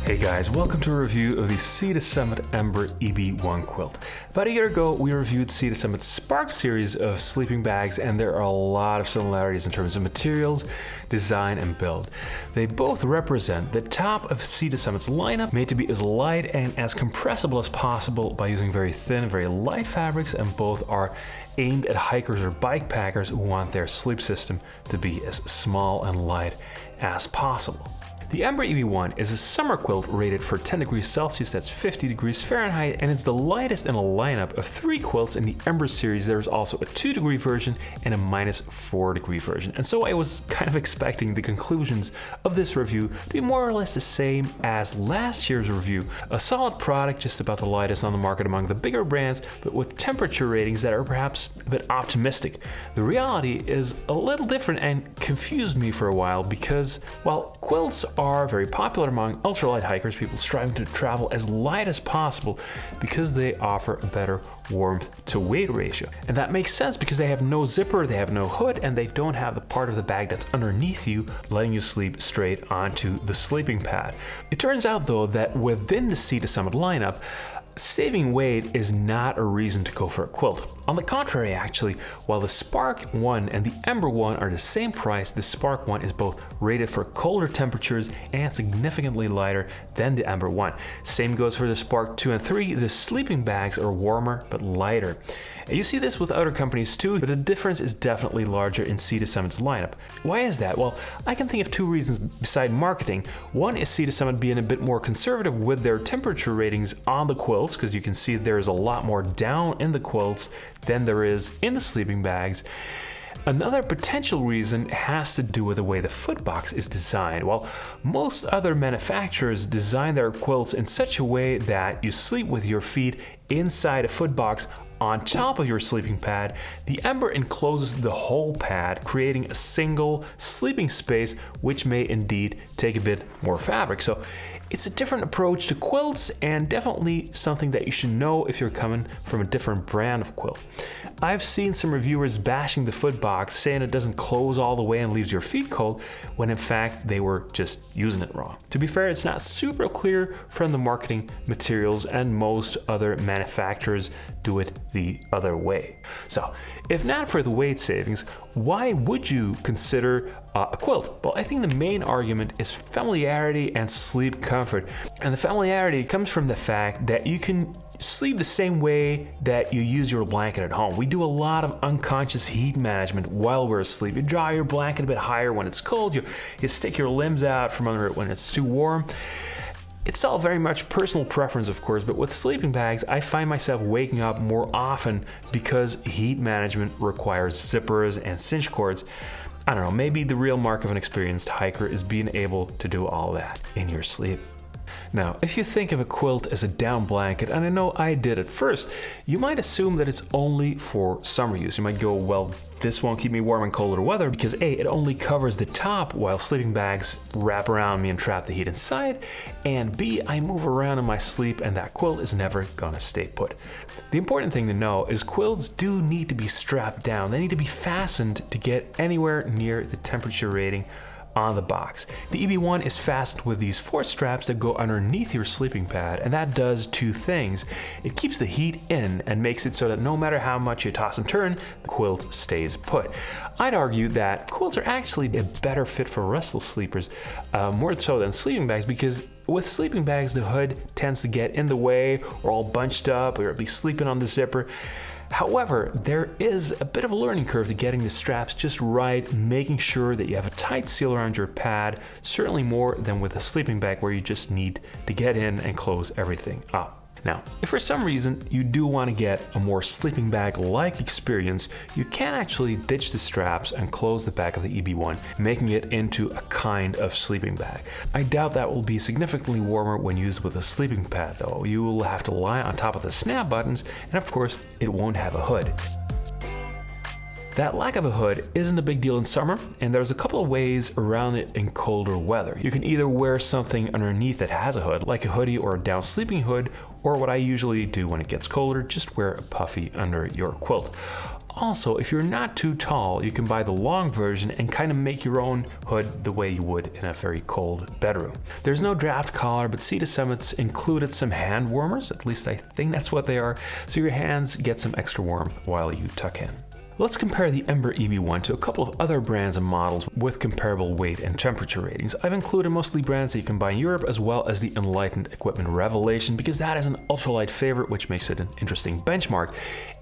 Hey guys, welcome to a review of the Summit Ember EB1 quilt. About a year ago, we reviewed Summit's Spark series of sleeping bags, and there are a lot of similarities in terms of materials, design, and build. They both represent the top of Summit's lineup, made to be as light and as compressible as possible by using very thin, very light fabrics, and both are aimed at hikers or bike packers who want their sleep system to be as small and light as possible. The Ember EB1 is a summer quilt rated for 10 degrees Celsius, that's 50 degrees Fahrenheit, and it's the lightest in a lineup of 3 quilts in the Embers series. There's also a 2-degree version and a -4-degree version. And so I was kind of expecting the conclusions of this review to be more or less the same as last year's review. A solid product, just about the lightest on the market among the bigger brands, but with temperature ratings that are perhaps a bit optimistic. The reality is a little different and confused me for a while because, while quilts are very popular among ultralight hikers, people striving to travel as light as possible because they offer a better warmth to weight ratio. And that makes sense because they have no zipper, they have no hood, and they don't have the part of the bag that's underneath you, letting you sleep straight onto the sleeping pad. It turns out though that within the Summit lineup, saving weight is not a reason to go for a quilt. On the contrary, actually, while the Spark 1 and the Ember 1 are the same price, the Spark 1 is both rated for colder temperatures and significantly lighter than the Ember 1. Same goes for the Spark 2 and 3. The sleeping bags are warmer but lighter. And you see this with other companies too, but the difference is definitely larger in Summit's lineup. Why is that? Well, I can think of 2 reasons beside marketing. One is Summit being a bit more conservative with their temperature ratings on the quilts, because you can see there's a lot more down in the quilts than there is in the sleeping bags. Another potential reason has to do with the way the footbox is designed. While most other manufacturers design their quilts in such a way that you sleep with your feet inside a footbox on top of your sleeping pad, the Ember encloses the whole pad, creating a single sleeping space, which may indeed take a bit more fabric. So it's a different approach to quilts, and definitely something that you should know if you're coming from a different brand of quilt. I've seen some reviewers bashing the footbox, saying it doesn't close all the way and leaves your feet cold, when in fact they were just using it wrong. To be fair, it's not super clear from the marketing materials, and most other manufacturers do it the other way. So, if not for the weight savings, why would you consider a quilt? Well, I think the main argument is familiarity and sleep comfort. And the familiarity comes from the fact that you can sleep the same way that you use your blanket at home. We do a lot of unconscious heat management while we're asleep. You draw your blanket a bit higher when it's cold, you stick your limbs out from under it when it's too warm. It's all very much personal preference, of course, but with sleeping bags, I find myself waking up more often because heat management requires zippers and cinch cords. I don't know, maybe the real mark of an experienced hiker is being able to do all that in your sleep. Now, if you think of a quilt as a down blanket, and I know I did at first, you might assume that it's only for summer use. You might go, well, this won't keep me warm in colder weather because A, it only covers the top while sleeping bags wrap around me and trap the heat inside, and B, I move around in my sleep and that quilt is never gonna stay put. The important thing to know is quilts do need to be strapped down. They need to be fastened to get anywhere near the temperature rating on the box. The EB1 is fastened with these 4 straps that go underneath your sleeping pad, and that does 2 things. It keeps the heat in and makes it so that no matter how much you toss and turn, the quilt stays put. I'd argue that quilts are actually a better fit for restless sleepers, more so than sleeping bags, because with sleeping bags, the hood tends to get in the way or all bunched up, or it'll be sleeping on the zipper. However, there is a bit of a learning curve to getting the straps just right, making sure that you have a tight seal around your pad, certainly more than with a sleeping bag where you just need to get in and close everything up. Now, if for some reason you do want to get a more sleeping bag-like experience, you can actually ditch the straps and close the back of the EB1, making it into a kind of sleeping bag. I doubt that will be significantly warmer when used with a sleeping pad though. You will have to lie on top of the snap buttons, and of course, it won't have a hood. That lack of a hood isn't a big deal in summer, and there's a couple of ways around it in colder weather. You can either wear something underneath that has a hood, like a hoodie or a down sleeping hood, or what I usually do when it gets colder, just wear a puffy under your quilt. Also, if you're not too tall, you can buy the long version and kind of make your own hood the way you would in a very cold bedroom. There's no draft collar, but Sea to Summit's included some hand warmers, at least I think that's what they are, so your hands get some extra warmth while you tuck in. Let's compare the Ember EB1 to a couple of other brands and models with comparable weight and temperature ratings. I've included mostly brands that you can buy in Europe, as well as the Enlightened Equipment Revelation, because that is an ultralight favorite, which makes it an interesting benchmark.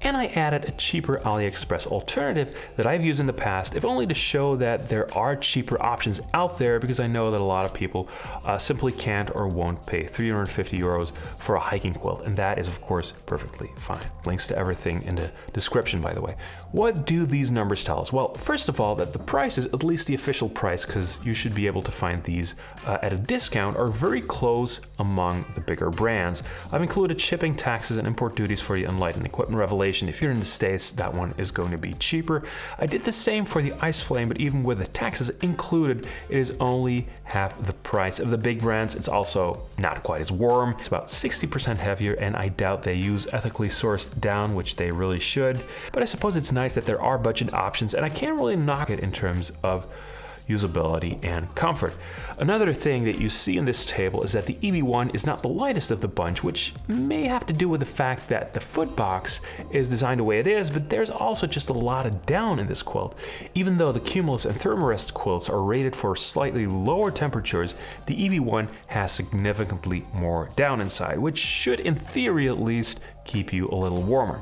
And I added a cheaper AliExpress alternative that I've used in the past, if only to show that there are cheaper options out there, because I know that a lot of people simply can't or won't pay 350 euros for a hiking quilt, and that is of course perfectly fine. Links to everything in the description, by the way. What do these numbers tell us? Well, first of all, that the prices, at least the official price, because you should be able to find these at a discount, are very close among the bigger brands. I've included shipping, taxes, and import duties for the Enlightened Equipment Revelation. If you're in the States, that one is going to be cheaper. I did the same for the Ice Flame, but even with the taxes included, it is only half the price of the big brands. It's also not quite as warm. It's about 60% heavier, and I doubt they use ethically sourced down, which they really should. But I suppose it's nice that there are budget options, and I can't really knock it in terms of usability and comfort. Another thing that you see in this table is that the EB1 is not the lightest of the bunch, which may have to do with the fact that the foot box is designed the way it is, but there's also just a lot of down in this quilt. Even though the Cumulus and Thermarest quilts are rated for slightly lower temperatures, the EB1 has significantly more down inside, which should, in theory at least, keep you a little warmer.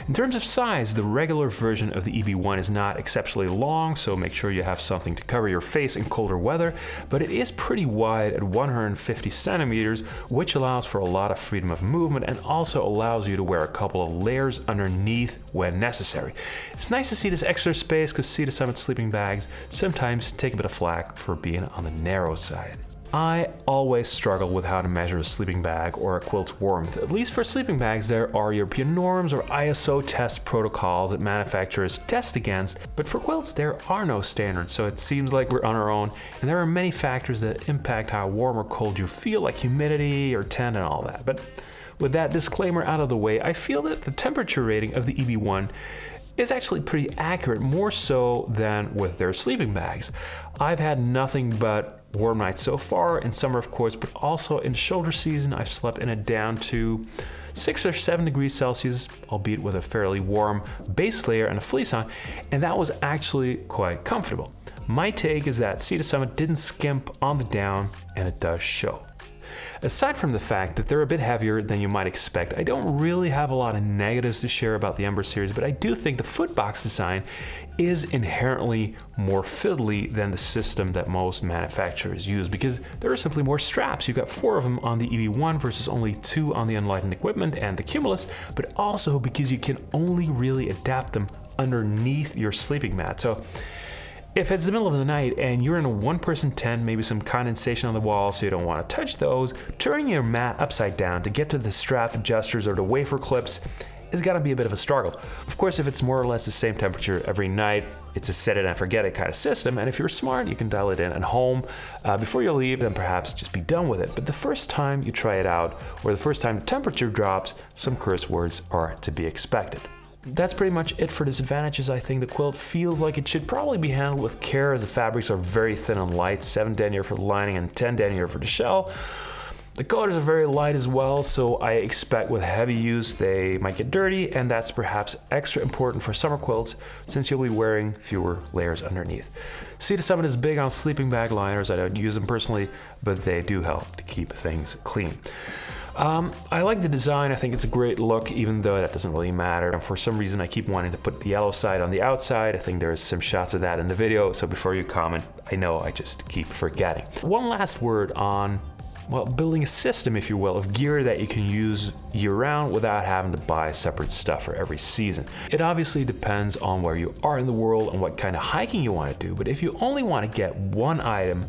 In terms of size, the regular version of the EB1 is not exceptionally long, so make sure you have something to cover your face in colder weather, but it is pretty wide at 150 centimeters, which allows for a lot of freedom of movement and also allows you to wear a couple of layers underneath when necessary. It's nice to see this extra space, because Sea to Summit sleeping bags sometimes take a bit of flack for being on the narrow side. I always struggle with how to measure a sleeping bag or a quilt's warmth. At least for sleeping bags, there are European norms or ISO test protocols that manufacturers test against, but for quilts there are no standards, so it seems like we're on our own, and there are many factors that impact how warm or cold you feel, like humidity or tent and all that. But with that disclaimer out of the way, I feel that the temperature rating of the EB1 is actually pretty accurate, more so than with their sleeping bags. I've had nothing but warm nights so far, in summer of course, but also in shoulder season I've slept in it down to 6 or 7 degrees Celsius, albeit with a fairly warm base layer and a fleece on, and that was actually quite comfortable. My take is that Sea to Summit didn't skimp on the down, and it does show. Aside from the fact that they're a bit heavier than you might expect, I don't really have a lot of negatives to share about the Ember series, but I do think the footbox design is inherently more fiddly than the system that most manufacturers use, because there are simply more straps. You've got 4 of them on the EB1 versus only 2 on the Enlightened Equipment and the Cumulus, but also because you can only really adapt them underneath your sleeping mat. So if it's the middle of the night and you're in a one-person tent, maybe some condensation on the wall so you don't want to touch those, turning your mat upside down to get to the strap adjusters or the wafer clips is gotta be a bit of a struggle. Of course, if it's more or less the same temperature every night, it's a set it and forget it kind of system, and if you're smart, you can dial it in at home before you leave, then perhaps just be done with it. But the first time you try it out, or the first time the temperature drops, some curse words are to be expected. That's pretty much it for disadvantages. I think the quilt feels like it should probably be handled with care, as the fabrics are very thin and light, 7 denier for the lining and 10 denier for the shell. The colors are very light as well, so I expect with heavy use they might get dirty, and that's perhaps extra important for summer quilts since you'll be wearing fewer layers underneath. Sea to Summit is big on sleeping bag liners. I don't use them personally, but they do help to keep things clean. I like the design. I think it's a great look, even though that doesn't really matter. And for some reason, I keep wanting to put the yellow side on the outside. I think there's some shots of that in the video, so before you comment, I know I just keep forgetting. One last word on, well, building a system, if you will, of gear that you can use year-round without having to buy separate stuff for every season. It obviously depends on where you are in the world and what kind of hiking you want to do, but if you only want to get one item,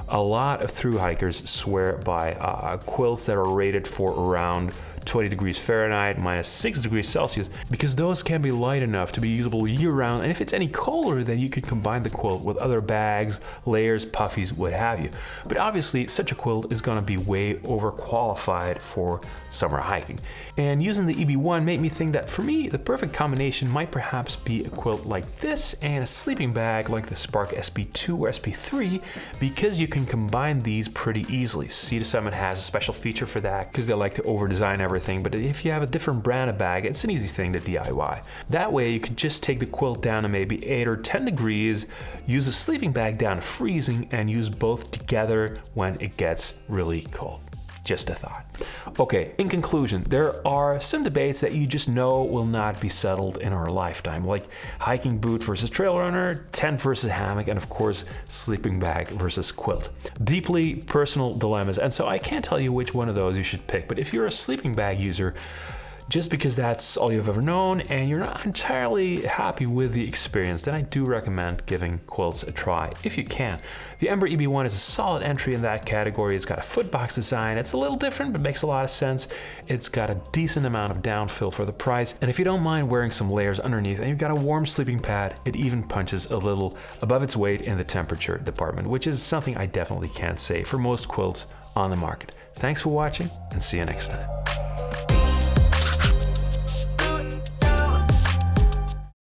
a lot of thru hikers swear by quilts that are rated for around 20 degrees Fahrenheit, minus 6 degrees Celsius, because those can be light enough to be usable year-round, and if it's any colder, then you can combine the quilt with other bags, layers, puffies, what have you. But obviously, such a quilt is going to be way overqualified for summer hiking. And using the EB1 made me think that for me, the perfect combination might perhaps be a quilt like this and a sleeping bag like the Spark SB2 or SB3, because you can combine these pretty easily. Sea to Summit has a special feature for that because they like to over-design everything, but if you have a different brand of bag, it's an easy thing to DIY. That way you could just take the quilt down to maybe 8 or 10 degrees, use a sleeping bag down to freezing, and use both together when it gets really cold. Just a thought. Okay, in conclusion, there are some debates that you just know will not be settled in our lifetime, like hiking boot versus trail runner, tent versus hammock, and of course, sleeping bag versus quilt. Deeply personal dilemmas, and so I can't tell you which one of those you should pick, but if you're a sleeping bag user, just because that's all you've ever known and you're not entirely happy with the experience, then I do recommend giving quilts a try if you can. The Ember EB1 is a solid entry in that category. It's got a footbox design. It's a little different, but makes a lot of sense. It's got a decent amount of downfill for the price. And if you don't mind wearing some layers underneath and you've got a warm sleeping pad, it even punches a little above its weight in the temperature department, which is something I definitely can't say for most quilts on the market. Thanks for watching and see you next time.